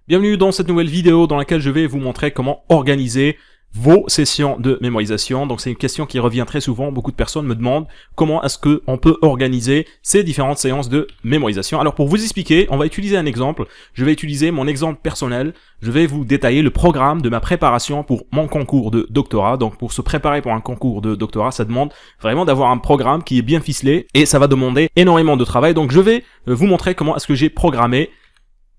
Bienvenue dans cette nouvelle vidéo dans laquelle je vais vous montrer comment organiser vos sessions de mémorisation. Donc c'est une question qui revient très souvent. Beaucoup de personnes me demandent comment est-ce qu'on peut organiser ces différentes séances de mémorisation. Alors pour vous expliquer, on va utiliser un exemple. Je vais utiliser mon exemple personnel. Je vais vous détailler le programme de ma préparation pour mon concours de doctorat. Donc pour se préparer pour un concours de doctorat, ça demande vraiment d'avoir un programme qui est bien ficelé et ça va demander énormément de travail. Donc je vais vous montrer comment est-ce que j'ai programmé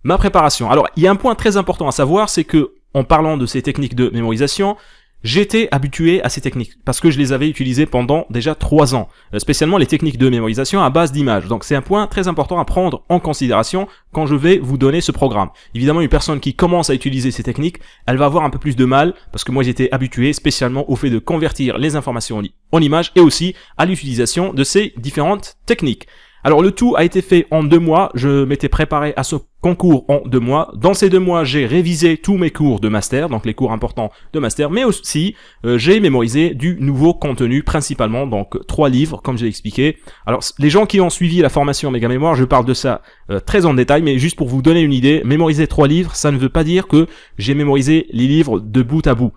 ma préparation. Alors, il y a un point très important à savoir, c'est que, en parlant de ces techniques de mémorisation, j'étais habitué à ces techniques, parce que je les avais utilisées pendant déjà 3 ans, spécialement les techniques de mémorisation à base d'images. Donc c'est un point très important à prendre en considération quand je vais vous donner ce programme. Évidemment, une personne qui commence à utiliser ces techniques, elle va avoir un peu plus de mal, parce que moi j'étais habitué spécialement au fait de convertir les informations en images, et aussi à l'utilisation de ces différentes techniques. Alors le tout a été fait en 2 mois, je m'étais préparé à ce concours en 2 mois. Dans ces 2 mois, j'ai révisé tous mes cours de master, donc les cours importants de master, mais aussi j'ai mémorisé du nouveau contenu principalement, donc 3 livres comme j'ai expliqué. Alors les gens qui ont suivi la formation Méga Mémoire, je parle de ça très en détail, mais juste pour vous donner une idée, mémoriser 3 livres, ça ne veut pas dire que j'ai mémorisé les livres de bout à bout.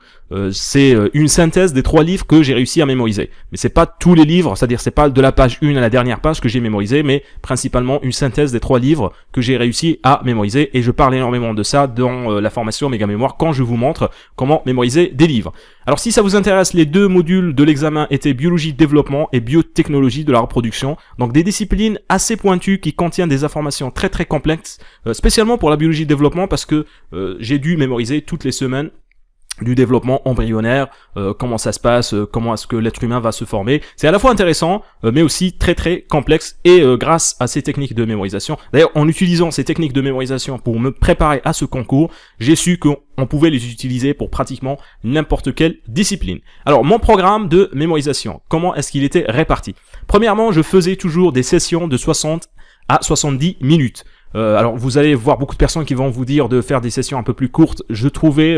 C'est une synthèse des 3 livres que j'ai réussi à mémoriser. Mais c'est pas tous les livres, c'est-à-dire c'est pas de la page 1 à la dernière page que j'ai mémorisé, mais principalement une synthèse des 3 livres que j'ai réussi à mémoriser, et je parle énormément de ça dans la formation Méga Mémoire quand je vous montre comment mémoriser des livres. Alors si ça vous intéresse, les 2 modules de l'examen étaient biologie de développement et biotechnologie de la reproduction, donc des disciplines assez pointues qui contiennent des informations très très complexes, spécialement pour la biologie de développement parce que j'ai dû mémoriser toutes les semaines du développement embryonnaire, comment ça se passe, comment est-ce que l'être humain va se former. C'est à la fois intéressant, mais aussi très très complexe, et grâce à ces techniques de mémorisation, d'ailleurs en utilisant ces techniques de mémorisation pour me préparer à ce concours, j'ai su qu'on pouvait les utiliser pour pratiquement n'importe quelle discipline. Alors mon programme de mémorisation, comment est-ce qu'il était réparti? Premièrement, je faisais toujours des sessions de 60 à 70 minutes. Alors vous allez voir beaucoup de personnes qui vont vous dire de faire des sessions un peu plus courtes. Je trouvais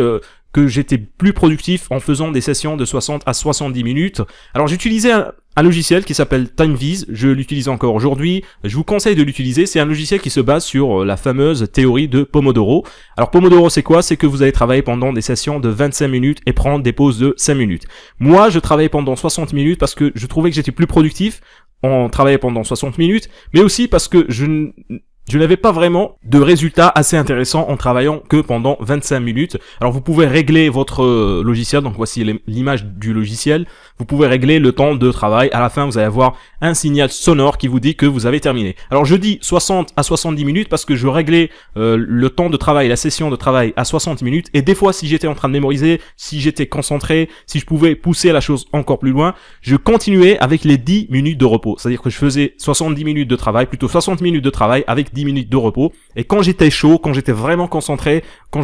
que j'étais plus productif en faisant des sessions de 60 à 70 minutes. Alors j'utilisais un logiciel qui s'appelle TimeVis, je l'utilise encore aujourd'hui, je vous conseille de l'utiliser. C'est un logiciel qui se base sur la fameuse théorie de Pomodoro. Alors Pomodoro c'est quoi? C'est que vous allez travailler pendant des sessions de 25 minutes et prendre des pauses de 5 minutes. Moi je travaillais pendant 60 minutes parce que je trouvais que j'étais plus productif en travaillant pendant 60 minutes, mais aussi parce que je n'avais pas vraiment de résultats assez intéressants en travaillant que pendant 25 minutes. Alors vous pouvez régler votre logiciel, donc voici l'image du logiciel. Vous pouvez régler le temps de travail. À la fin, vous allez avoir un signal sonore qui vous dit que vous avez terminé. Alors je dis 60 à 70 minutes parce que je réglais le temps de travail, la session de travail à 60 minutes. Et des fois, si j'étais en train de mémoriser, si j'étais concentré, si je pouvais pousser la chose encore plus loin, je continuais avec les 10 minutes de repos. C'est-à-dire que je faisais 70 minutes de travail, plutôt 60 minutes de travail avec 10 minutes de repos. Et quand j'étais chaud, quand j'étais vraiment concentré, quand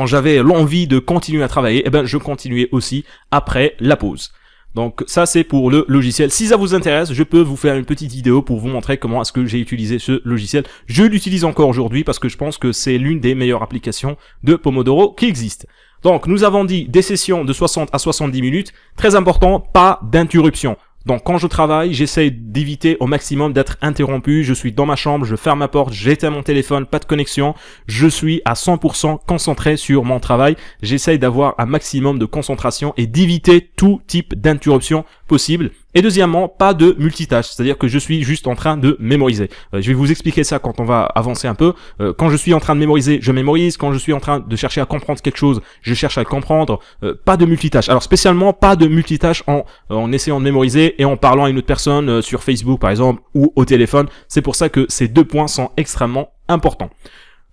j'avais l'envie de continuer à travailler, eh ben je continuais aussi après la pause. Donc ça c'est pour le logiciel. Si ça vous intéresse, je peux vous faire une petite vidéo pour vous montrer comment est-ce que j'ai utilisé ce logiciel. Je l'utilise encore aujourd'hui parce que je pense que c'est l'une des meilleures applications de Pomodoro qui existe. Donc nous avons dit des sessions de 60 à 70 minutes. Très important, pas d'interruption. Donc quand je travaille, j'essaye d'éviter au maximum d'être interrompu. Je suis dans ma chambre, je ferme ma porte, j'éteins mon téléphone, pas de connexion. Je suis à 100% concentré sur mon travail. J'essaye d'avoir un maximum de concentration et d'éviter tout type d'interruption possible. Et deuxièmement, pas de multitâche, c'est-à-dire que je suis juste en train de mémoriser. Je vais vous expliquer ça quand on va avancer un peu. Quand je suis en train de mémoriser, je mémorise. Quand je suis en train de chercher à comprendre quelque chose, je cherche à le comprendre. Pas de multitâche. Alors spécialement, pas de multitâche en essayant de mémoriser et en parlant à une autre personne sur Facebook par exemple ou au téléphone. C'est pour ça que ces 2 points sont extrêmement importants.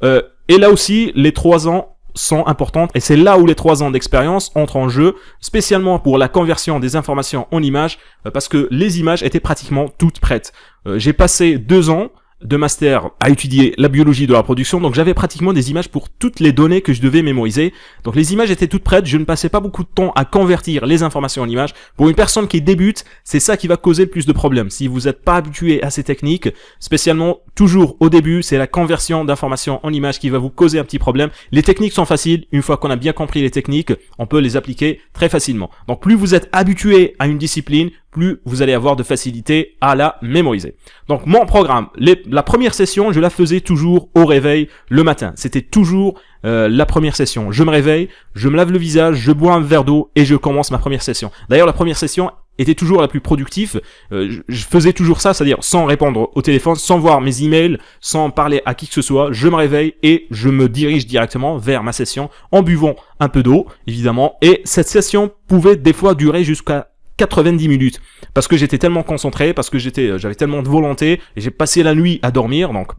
Et là aussi, les 3 ans sont importantes et c'est là où les 3 ans d'expérience entrent en jeu, spécialement pour la conversion des informations en images, parce que les images étaient pratiquement toutes prêtes. J'ai passé 2 ans de master à étudier la biologie de la reproduction, donc j'avais pratiquement des images pour toutes les données que je devais mémoriser. Donc les images étaient toutes prêtes, je ne passais pas beaucoup de temps à convertir les informations en images. Pour une personne qui débute, c'est ça qui va causer le plus de problèmes. Si vous n'êtes pas habitué à ces techniques, spécialement toujours au début, c'est la conversion d'informations en images qui va vous causer un petit problème. Les techniques sont faciles, une fois qu'on a bien compris les techniques, on peut les appliquer très facilement. Donc plus vous êtes habitué à une discipline, plus vous allez avoir de facilité à la mémoriser. Donc mon programme, la première session, je la faisais toujours au réveil le matin. C'était toujours la première session. Je me réveille, je me lave le visage, je bois un verre d'eau et je commence ma première session. D'ailleurs, la première session était toujours la plus productive. Je faisais toujours ça, c'est-à-dire sans répondre au téléphone, sans voir mes emails, sans parler à qui que ce soit. Je me réveille et je me dirige directement vers ma session en buvant un peu d'eau, évidemment. Et cette session pouvait des fois durer jusqu'à 90 minutes parce que j'étais tellement concentré, parce que j'avais tellement de volonté et j'ai passé la nuit à dormir, donc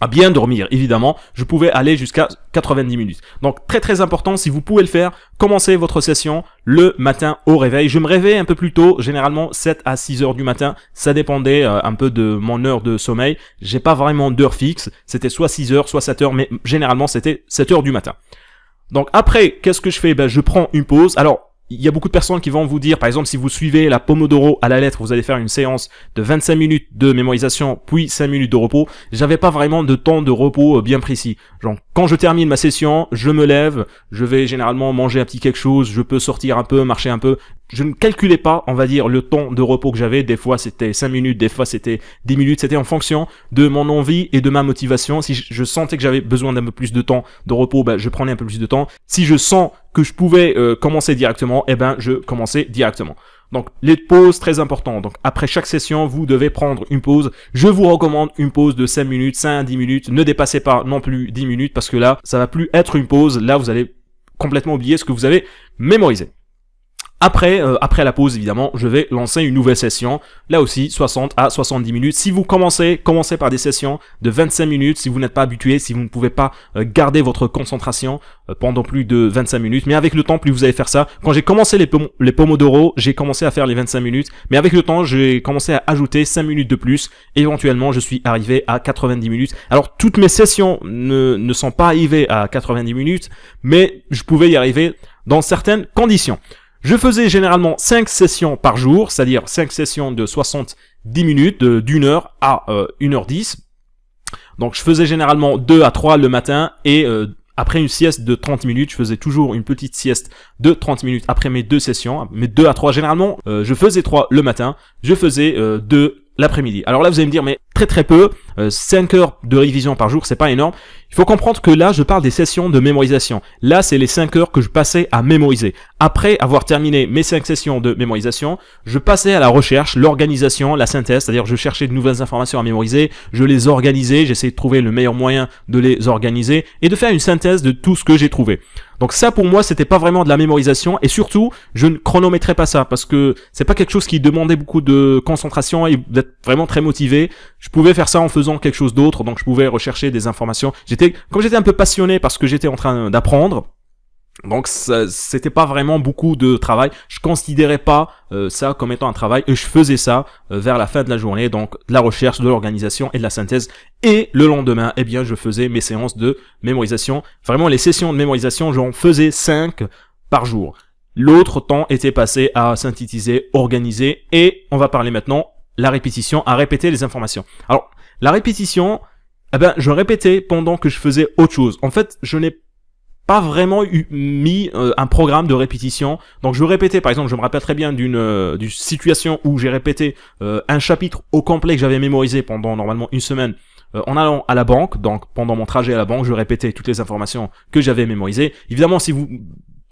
à bien dormir évidemment, je pouvais aller jusqu'à 90 minutes. Donc très très important, si vous pouvez le faire, commencez votre session le matin au réveil. Je me réveille un peu plus tôt, généralement 7 à 6 heures du matin, ça dépendait un peu de mon heure de sommeil. J'ai pas vraiment d'heure fixe, c'était soit 6 heures, soit 7 heures, mais généralement c'était 7 heures du matin. Donc après, qu'est-ce que je fais? Je prends une pause. Alors, il y a beaucoup de personnes qui vont vous dire, par exemple, si vous suivez la Pomodoro à la lettre, vous allez faire une séance de 25 minutes de mémorisation, puis 5 minutes de repos. J'avais pas vraiment de temps de repos bien précis. Genre, quand je termine ma session, je me lève, je vais généralement manger un petit quelque chose, je peux sortir un peu, marcher un peu. Je ne calculais pas, on va dire, le temps de repos que j'avais. Des fois, c'était 5 minutes, des fois, c'était 10 minutes. C'était en fonction de mon envie et de ma motivation. Si je sentais que j'avais besoin d'un peu plus de temps de repos, je prenais un peu plus de temps. Si je sens que je pouvais commencer directement, je commençais directement. Donc, les pauses, très important. Donc, après chaque session, vous devez prendre une pause. Je vous recommande une pause de 5 minutes, 5 à 10 minutes. Ne dépassez pas non plus 10 minutes parce que là, ça va plus être une pause. Là, vous allez complètement oublier ce que vous avez mémorisé. Après la pause, évidemment, je vais lancer une nouvelle session. Là aussi, 60 à 70 minutes. Si vous commencez par des sessions de 25 minutes. Si vous n'êtes pas habitué, si vous ne pouvez pas garder votre concentration pendant plus de 25 minutes. Mais avec le temps, plus vous allez faire ça. Quand j'ai commencé les Pomodoro, j'ai commencé à faire les 25 minutes. Mais avec le temps, j'ai commencé à ajouter 5 minutes de plus. Éventuellement, je suis arrivé à 90 minutes. Alors, toutes mes sessions ne sont pas arrivées à 90 minutes. Mais je pouvais y arriver dans certaines conditions. Je faisais généralement 5 sessions par jour, c'est-à-dire 5 sessions de 70 minutes, d'une heure à 1h10. Donc je faisais généralement 2 à 3 le matin et après une sieste de 30 minutes, je faisais toujours une petite sieste de 30 minutes après mes 2 sessions, mes 2 à 3 généralement. Je faisais 3 le matin, je faisais 2 l'après-midi. Alors là, vous allez me dire, mais très peu, 5 heures de révision par jour, c'est pas énorme. Il faut comprendre que là, je parle des sessions de mémorisation. Là, c'est les 5 heures que je passais à mémoriser. Après avoir terminé mes 5 sessions de mémorisation, je passais à la recherche, l'organisation, la synthèse, c'est-à-dire je cherchais de nouvelles informations à mémoriser, je les organisais, j'essayais de trouver le meilleur moyen de les organiser et de faire une synthèse de tout ce que j'ai trouvé. Donc ça, pour moi, c'était pas vraiment de la mémorisation et surtout, je ne chronométrais pas ça parce que c'est pas quelque chose qui demandait beaucoup de concentration et d'être vraiment très motivé. Je pouvais faire ça en faisant quelque chose d'autre, donc je pouvais rechercher des informations. Comme j'étais un peu passionné parce que j'étais en train d'apprendre, donc c'était pas vraiment beaucoup de travail. Je considérais pas ça comme étant un travail et je faisais ça vers la fin de la journée, donc de la recherche, de l'organisation et de la synthèse. Et le lendemain, je faisais mes séances de mémorisation. Vraiment, les sessions de mémorisation, j'en faisais 5 par jour. L'autre temps était passé à synthétiser, organiser et on va parler maintenant la répétition, à répéter les informations. Alors, la répétition, je répétais pendant que je faisais autre chose. En fait, je n'ai pas vraiment mis un programme de répétition. Donc je répétais, par exemple, je me rappelle très bien d'une situation où j'ai répété un chapitre au complet que j'avais mémorisé pendant normalement une semaine en allant à la banque. Donc pendant mon trajet à la banque, je répétais toutes les informations que j'avais mémorisées. Évidemment, si vous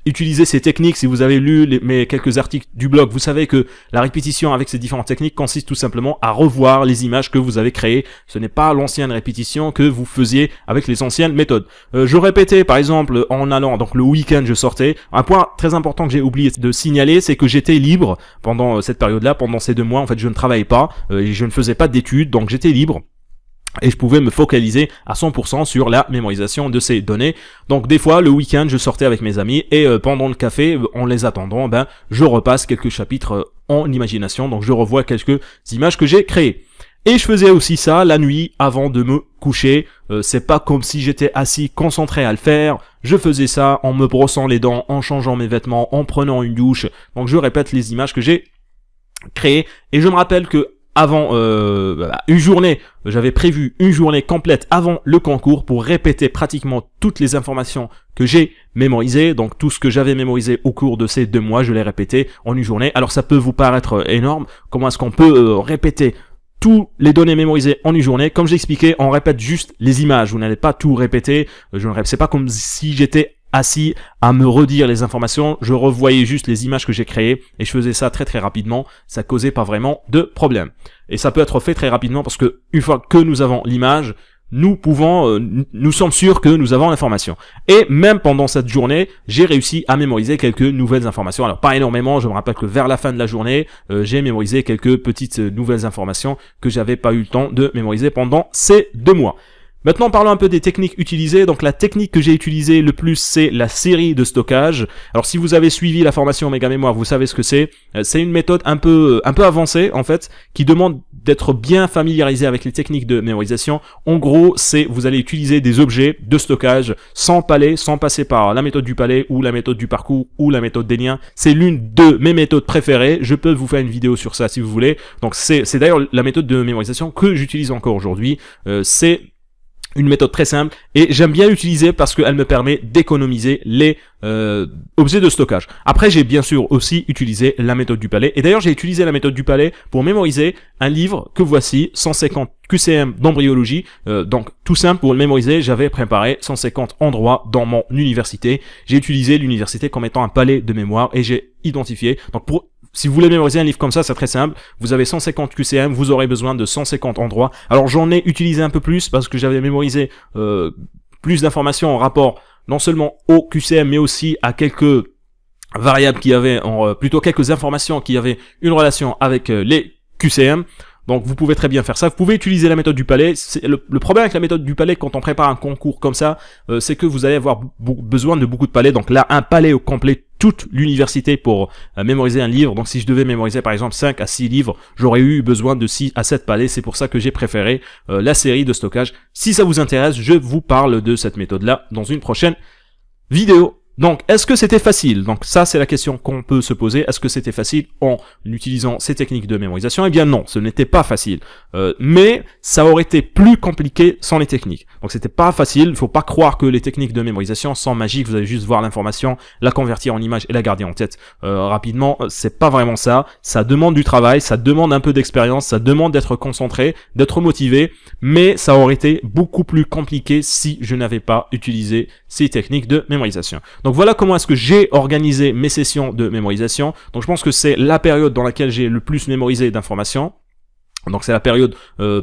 utilisez ces techniques, si vous avez lu mes quelques articles du blog, vous savez que la répétition avec ces différentes techniques consiste tout simplement à revoir les images que vous avez créées. Ce n'est pas l'ancienne répétition que vous faisiez avec les anciennes méthodes. Je répétais par exemple en allant, donc le week-end je sortais. Un point très important que j'ai oublié de signaler, c'est que j'étais libre pendant cette période-là, pendant ces 2 mois. En fait, je ne travaillais pas, et je ne faisais pas d'études, donc j'étais libre. Et je pouvais me focaliser à 100% sur la mémorisation de ces données. Donc des fois, le week-end, je sortais avec mes amis et pendant le café, en les attendant, je repasse quelques chapitres en imagination. Donc je revois quelques images que j'ai créées. Et je faisais aussi ça la nuit avant de me coucher. C'est pas comme si j'étais assis concentré à le faire. Je faisais ça en me brossant les dents, en changeant mes vêtements, en prenant une douche. Donc je répète les images que j'ai créées. Et je me rappelle que avant une journée, j'avais prévu une journée complète avant le concours pour répéter pratiquement toutes les informations que j'ai mémorisées. Donc tout ce que j'avais mémorisé au cours de ces 2 mois, je l'ai répété en une journée. Alors ça peut vous paraître énorme. Comment est-ce qu'on peut répéter tous les données mémorisées en une journée? Comme j'ai expliqué, on répète juste les images. Vous n'allez pas tout répéter. C'est pas comme si j'étais assis à me redire les informations, je revoyais juste les images que j'ai créées et je faisais ça très très rapidement, ça causait pas vraiment de problème. Et ça peut être fait très rapidement parce que une fois que nous avons l'image, nous sommes sûrs que nous avons l'information. Et même pendant cette journée, j'ai réussi à mémoriser quelques nouvelles informations. Alors pas énormément, je me rappelle que vers la fin de la journée, j'ai mémorisé quelques petites nouvelles informations que j'avais pas eu le temps de mémoriser pendant ces 2 mois. Maintenant, parlons un peu des techniques utilisées. Donc, la technique que j'ai utilisée le plus, c'est la série de stockage. Alors, si vous avez suivi la formation Méga Mémoire, vous savez ce que c'est. C'est une méthode un peu avancée, en fait, qui demande d'être bien familiarisé avec les techniques de mémorisation. En gros, vous allez utiliser des objets de stockage sans palais, sans passer par la méthode du palais ou la méthode du parcours ou la méthode des liens. C'est l'une de mes méthodes préférées. Je peux vous faire une vidéo sur ça si vous voulez. Donc, c'est d'ailleurs la méthode de mémorisation que j'utilise encore aujourd'hui. C'est une méthode très simple et j'aime bien l'utiliser parce qu'elle me permet d'économiser les objets de stockage. Après, j'ai bien sûr aussi utilisé la méthode du palais. Et d'ailleurs, j'ai utilisé la méthode du palais pour mémoriser un livre que voici, 150 QCM d'embryologie. Donc, tout simple, pour le mémoriser, j'avais préparé 150 endroits dans mon université. J'ai utilisé l'université comme étant un palais de mémoire et j'ai identifié. Donc, si vous voulez mémoriser un livre comme ça, c'est très simple. Vous avez 150 QCM, vous aurez besoin de 150 endroits. Alors j'en ai utilisé un peu plus parce que j'avais mémorisé plus d'informations en rapport non seulement au QCM mais aussi à quelques variables qui avaient, plutôt quelques informations qui avaient une relation avec les QCM. Donc vous pouvez très bien faire ça. Vous pouvez utiliser la méthode du palais. Le problème avec la méthode du palais quand on prépare un concours comme ça, c'est que vous allez avoir besoin de beaucoup de palais. Donc là, un palais au complet, toute l'université pour mémoriser un livre. Donc si je devais mémoriser par exemple 5 à 6 livres, j'aurais eu besoin de 6 à 7 palais. C'est pour ça que j'ai préféré la série de stockage. Si ça vous intéresse, je vous parle de cette méthode-là dans une prochaine vidéo. Donc, est-ce que c'était facile? Donc ça, c'est la question qu'on peut se poser. Est-ce que c'était facile en utilisant ces techniques de mémorisation? Eh bien non, ce n'était pas facile. Mais ça aurait été plus compliqué sans les techniques. Donc c'était pas facile. Il faut pas croire que les techniques de mémorisation sont magiques. Vous allez juste voir l'information, la convertir en image et la garder en tête rapidement. C'est pas vraiment ça. Ça demande du travail, ça demande un peu d'expérience, ça demande d'être concentré, d'être motivé. Mais ça aurait été beaucoup plus compliqué si je n'avais pas utilisé ces techniques de mémorisation. Donc voilà comment est-ce que j'ai organisé mes sessions de mémorisation. Donc je pense que c'est la période dans laquelle j'ai le plus mémorisé d'informations. Donc c'est la période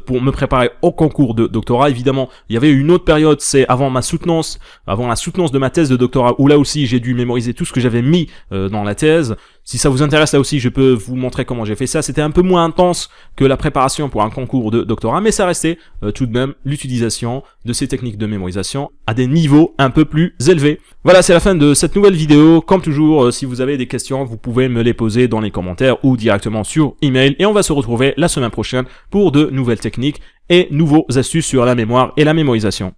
pour me préparer au concours de doctorat. Évidemment, il y avait une autre période, c'est avant la soutenance de ma thèse de doctorat, où là aussi j'ai dû mémoriser tout ce que j'avais mis dans la thèse. Si ça vous intéresse, là aussi je peux vous montrer comment j'ai fait ça. C'était un peu moins intense que la préparation pour un concours de doctorat, mais ça restait tout de même l'utilisation de ces techniques de mémorisation à des niveaux un peu plus élevés. Voilà, c'est la fin de cette nouvelle vidéo. Comme toujours, si vous avez des questions, vous pouvez me les poser dans les commentaires ou directement sur email, et on va se retrouver la semaine prochaine pour de nouvelles techniques et nouveaux astuces sur la mémoire et la mémorisation.